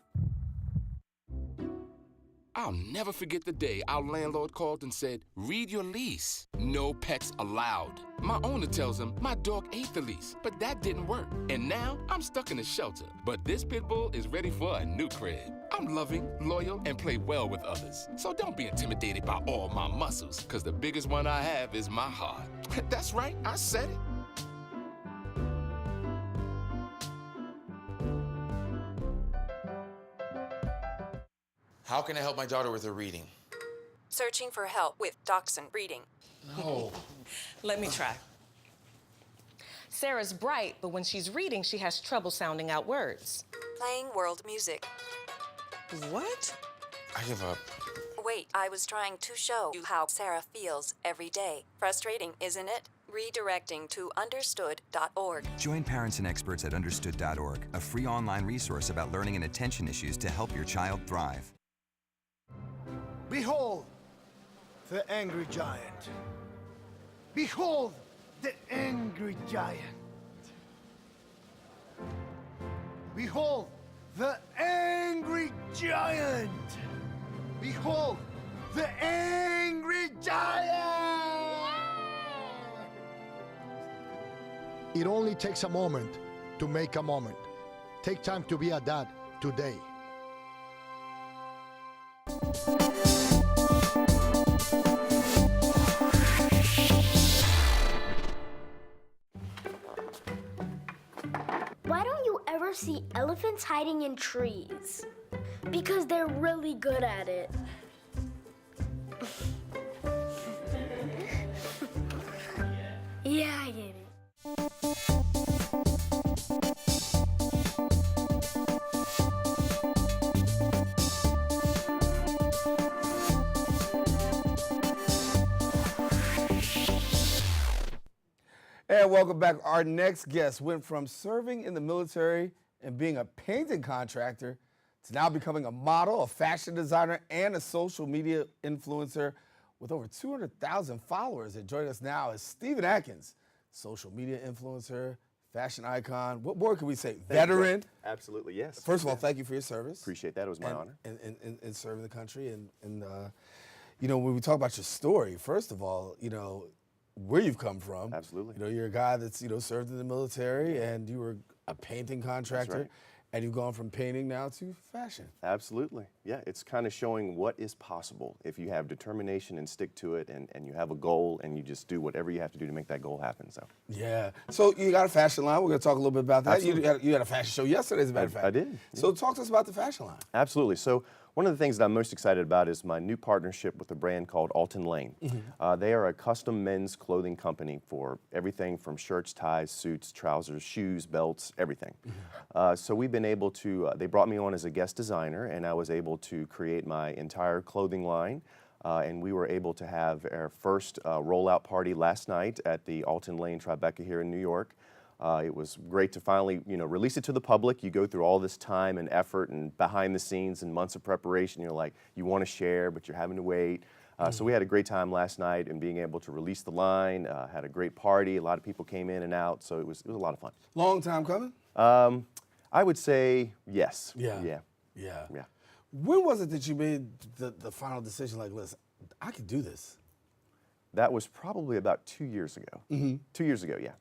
I'll never forget the day our landlord called and said, read your lease. No pets allowed. My owner tells him my dog ate the lease, but that didn't work. And now I'm stuck in a shelter. But this pit bull is ready for a new crib. I'm loving, loyal, and play well with others. So don't be intimidated by all my muscles, because the biggest one I have is my heart. That's right, I said it. How can I help my daughter with her reading? Searching for help with Dachshund breeding. No. Let me try. Sarah's bright, but when she's reading, she has trouble sounding out words. Playing world music. What? I give up. Wait, I was trying to show you how Sarah feels every day. Frustrating, isn't it? Redirecting to understood.org. Join parents and experts at understood.org, a free online resource about learning and attention issues to help your child thrive. Behold, the angry giant. Behold, the angry giant. Behold, the angry giant. Behold, the angry giant. It only takes a moment to make a moment. Take time to be a dad today. Why don't you ever see elephants hiding in trees? Because they're really good at it. Yeah, I get it. And welcome back. Our next guest went from serving in the military and being a painting contractor to now becoming a model, a fashion designer, and a social media influencer with over 200,000 followers. And joining us now is Stephen Adkins, social media influencer, fashion icon. What more can we say? Veteran. Absolutely, yes. First of all, thank you for your service. Appreciate that. It was my honor. And serving the country. And you know, when we talk about your story, first of all, you know, where you've come from. Absolutely. You know, you're a guy that's, you know, served in the military and you were a painting contractor. That's right. And you've gone from painting now to fashion. Absolutely. Yeah, it's kind of showing what is possible if you have determination and stick to it and you have a goal and you just do whatever you have to do to make that goal happen. So. Yeah. So you got a fashion line. We're going to talk a little bit about that. You had a fashion show yesterday, as a matter of fact. I did. Yeah. So talk to us about the fashion line. Absolutely. So one of the things that I'm most excited about is my new partnership with a brand called Alton Lane. They are a custom men's clothing company for everything from shirts, ties, suits, trousers, shoes, belts, everything. So we've been able to, they brought me on as a guest designer and I was able to create my entire clothing line. And we were able to have our first rollout party last night at the Alton Lane Tribeca here in New York. It was great to finally, you know, release it to the public. You go through all this time and effort and behind the scenes and months of preparation. You're like, you want to share, but you're having to wait. So we had a great time last night and being able to release the line. Had a great party. A lot of people came in and out, so it was a lot of fun. Long time coming? I would say yes. Yeah. When was it that you made the final decision? Like, listen, I could do this. That was probably about 2 years ago. 2 years ago, yeah.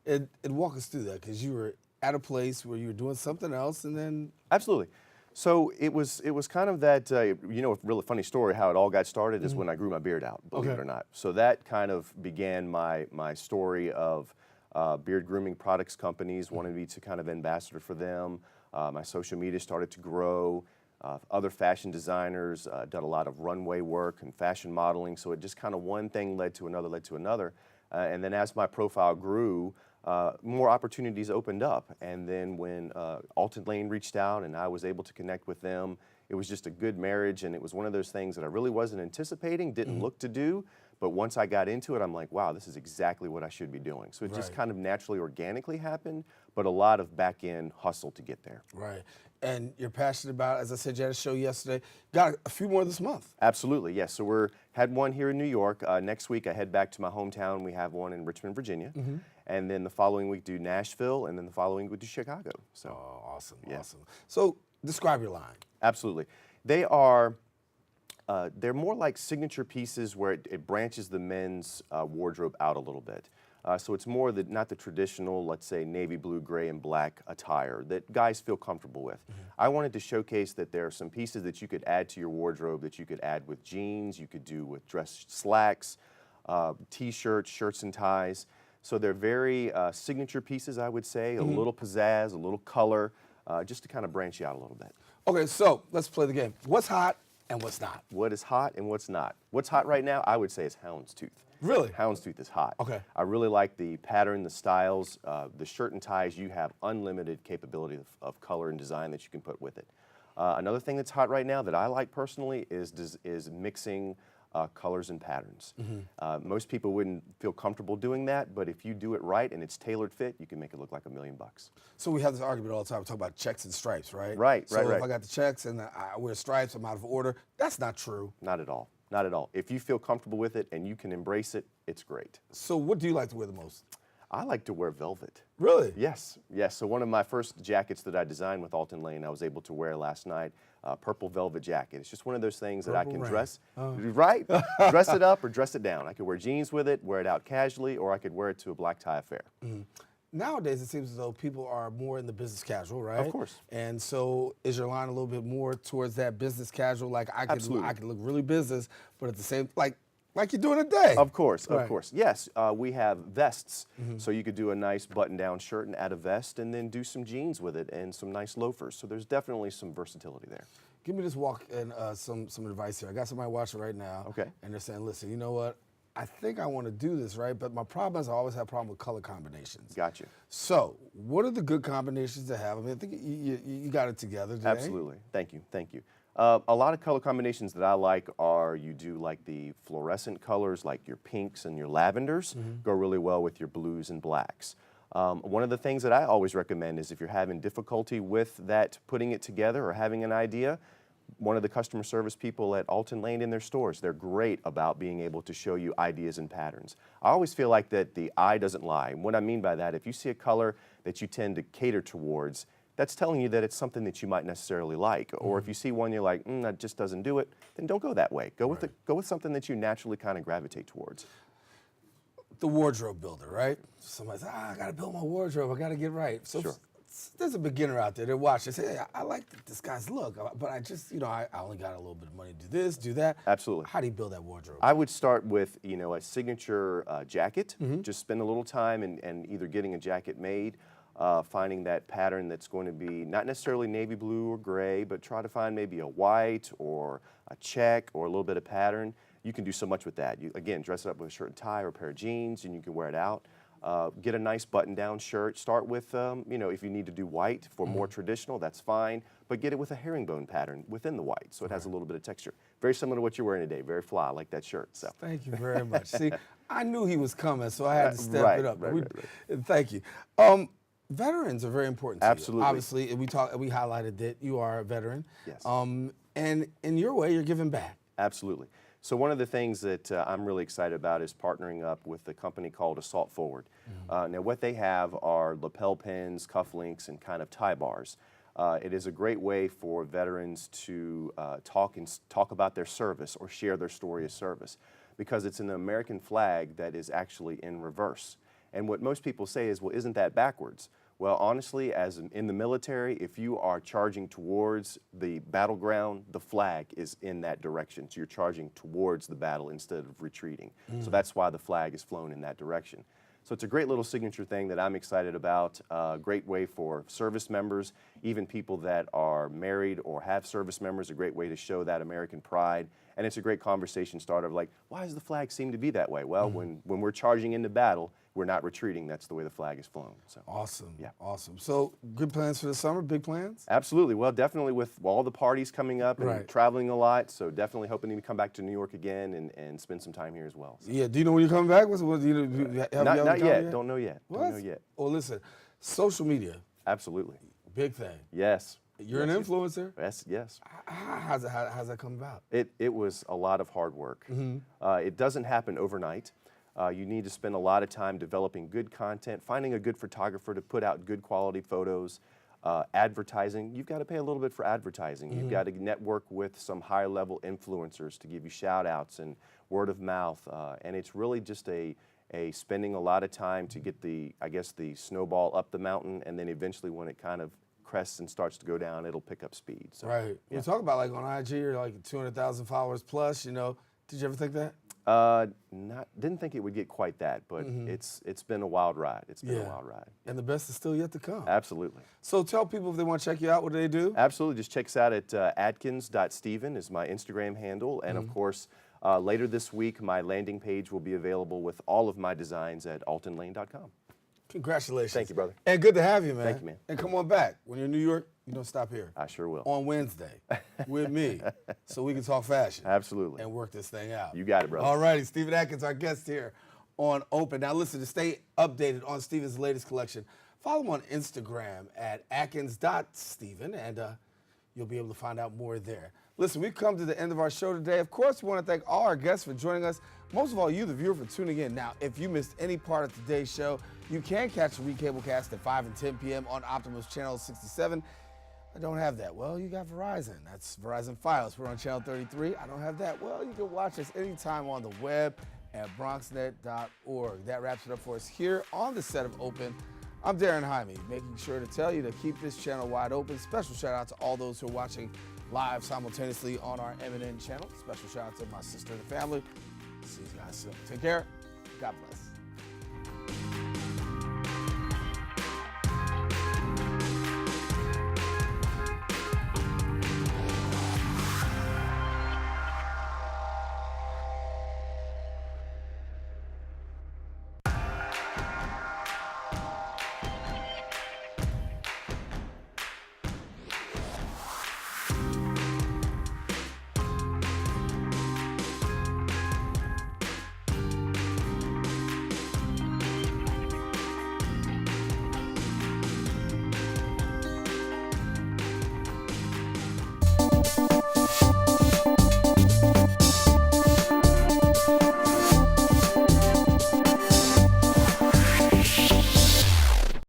And walk us through that, because you were at a place where you were doing something else, and then absolutely. So it was kind of that you know, a really funny story. How it all got started is when I grew my beard out, believe it or not. So that kind of began my story of beard grooming products companies wanted me to kind of ambassador for them. My social media started to grow. Other fashion designers done a lot of runway work and fashion modeling. So it just kind of one thing led to another. And then as my profile grew, more opportunities opened up. And then when Alton Lane reached out and I was able to connect with them, it was just a good marriage. And it was one of those things that I really wasn't anticipating, didn't look to do. But once I got into it, I'm like, wow, this is exactly what I should be doing. So it just kind of naturally, organically happened, but a lot of back-end hustle to get there. Right. And you're passionate about, as I said, you had a show yesterday. Got a few more this month. Absolutely, yes. So we had one here in New York. Next week, I head back to my hometown. We have one in Richmond, Virginia. And then the following week, do Nashville. And then the following week, do Chicago. So, awesome. So describe your line. Absolutely. They are, they're more like signature pieces where it branches the men's wardrobe out a little bit. So it's more not the traditional, let's say, navy blue, gray, and black attire that guys feel comfortable with. I wanted to showcase that there are some pieces that you could add to your wardrobe that you could add with jeans, you could do with dress slacks, t-shirts, shirts and ties. So they're very signature pieces, I would say, a little pizzazz, a little color, just to kind of branch you out a little bit. Okay, so let's play the game. What's hot and what's not? What is hot and what's not? What's hot right now, I would say, is houndstooth. Really? Houndstooth is hot. Okay. I really like the pattern, the styles, the shirt and ties. You have unlimited capability of color and design that you can put with it. Another thing that's hot right now that I like personally is mixing colors and patterns. Most people wouldn't feel comfortable doing that, but if you do it right and it's tailored fit, you can make it look like $1 million. So we have this argument all the time. We talk about checks and stripes, right? Right. So if I got the checks and I wear stripes, I'm out of order. That's not true. Not at all. Not at all. If you feel comfortable with it and you can embrace it, it's great. So what do you like to wear the most? I like to wear velvet. Really? Yes. So one of my first jackets that I designed with Alton Lane, I was able to wear last night, purple velvet jacket. It's just one of those things that I can dress, right? Dress it up or dress it down. I could wear jeans with it, wear it out casually, or I could wear it to a black tie affair. Nowadays, it seems as though people are more in the business casual, right? Of course. And so is your line a little bit more towards that business casual? Like I could look really business, but at the same, like you're doing today. Of course, of course. Yes, we have vests. So you could do a nice button-down shirt and add a vest and then do some jeans with it and some nice loafers. So there's definitely some versatility there. Give me this walk and some advice here. I got somebody watching right now. Okay. And they're saying, listen, you know what? I think I want to do this, right? But my problem is I always have a problem with color combinations. Gotcha. So what are the good combinations to have? I mean, I think you got it together today. Absolutely. Thank you. A lot of color combinations that I like are you do like the fluorescent colors, like your pinks and your lavenders, go really well with your blues and blacks. One of the things that I always recommend is if you're having difficulty with that, putting it together or having an idea, one of the customer service people at Alton Lane in their stores. They're great about being able to show you ideas and patterns. I always feel like that the eye doesn't lie. And what I mean by that, if you see a color that you tend to cater towards, that's telling you that it's something that you might necessarily like. Or if you see one you're like, that just doesn't do it, then don't go that way. Go with something that you naturally kind of gravitate towards. The wardrobe builder, right? Somebody's, I gotta build my wardrobe, I gotta get right. So Sure. There's a beginner out there that watches, hey, I like this guy's look, but I just, I only got a little bit of money to do this, do that. Absolutely. How do you build that wardrobe? I would start with, a signature jacket. Just spend a little time and either getting a jacket made, finding that pattern that's going to be not necessarily navy blue or gray, but try to find maybe a white or a check or a little bit of pattern. You can do so much with that. You, again, dress it up with a shirt and tie or a pair of jeans, and you can wear it out. Get a nice button-down shirt. Start with, if you need to do white for more traditional, that's fine. But get it with a herringbone pattern within the white, so it has a little bit of texture. Very similar to what you're wearing today. Very fly. I like that shirt. So. Thank you very much. See, I knew he was coming, so I had to step it up. Right. Thank you. Veterans are very important to Absolutely. you. Obviously, we highlighted that you are a veteran. Yes. And in your way, you're giving back. Absolutely. So one of the things that I'm really excited about is partnering up with a company called Assault Forward. Now what they have are lapel pins, cufflinks, and kind of tie bars. It is a great way for veterans to talk about their service or share their story of service, because it's an American flag that is actually in reverse. And what most people say is, well, isn't that backwards? Well, honestly, in the military, if you are charging towards the battleground, the flag is in that direction. So you're charging towards the battle instead of retreating. So that's why the flag is flown in that direction. So it's a great little signature thing that I'm excited about. A great way for service members, even people that are married or have service members, a great way to show that American pride. And it's a great conversation starter of like, why does the flag seem to be that way? Well, when we're charging into battle, we're not retreating. That's the way the flag is flown. So. Awesome. Yeah. Awesome. So good plans for the summer? Big plans? Absolutely. Well, definitely with all the parties coming up and traveling a lot. So definitely hoping to come back to New York again and spend some time here as well. So. Yeah. Do you know when you're coming back? Not yet. Don't know yet. What? Don't know yet. Well, listen, social media. Absolutely. Big thing. Yes. You're an influencer? Yes. How's that come about? It was a lot of hard work. It doesn't happen overnight. You need to spend a lot of time developing good content, finding a good photographer to put out good quality photos, advertising. You've got to pay a little bit for advertising. You've got to network with some higher level influencers to give you shout outs and word of mouth. And it's really just a spending a lot of time to get the snowball up the mountain, and then eventually when it kind of crests and starts to go down, it'll pick up speed. So, right. Yeah. You talk about like on IG, you're like 200,000 followers plus, Did you ever think that? Didn't think it would get quite that, but it's been a wild ride. It's been a wild ride. And the best is still yet to come. Absolutely. So tell people if they want to check you out, what do they do? Absolutely. Just check us out at adkins.steven is my Instagram handle. And of course, later this week, my landing page will be available with all of my designs at altonlane.com. Congratulations. Thank you, brother. And good to have you, man. Thank you, man. And come on back. When you're in New York, you don't stop here. I sure will. On Wednesday with me, so we can talk fashion. Absolutely. And work this thing out. You got it, brother. All righty. Stephen Adkins, our guest here on Open. Now listen, to stay updated on Stephen's latest collection, follow him on Instagram at atkins.steven, and you'll be able to find out more there. Listen, we've come to the end of our show today. Of course, we want to thank all our guests for joining us. Most of all, you, the viewer, for tuning in. Now, if you missed any part of today's show, you can catch the recablecast at 5 and 10 p.m. on Optimus Channel 67. I don't have that. Well, you got Verizon. That's Verizon Files. We're on Channel 33. I don't have that. Well, you can watch us anytime on the web at bronxnet.org. That wraps it up for us here on the set of Open. I'm Darren Jaime, making sure to tell you to keep this channel wide open. Special shout out to all those who are watching live simultaneously on our MNN channel. Special shout out to my sister and the family. See you guys soon. Take care. God bless.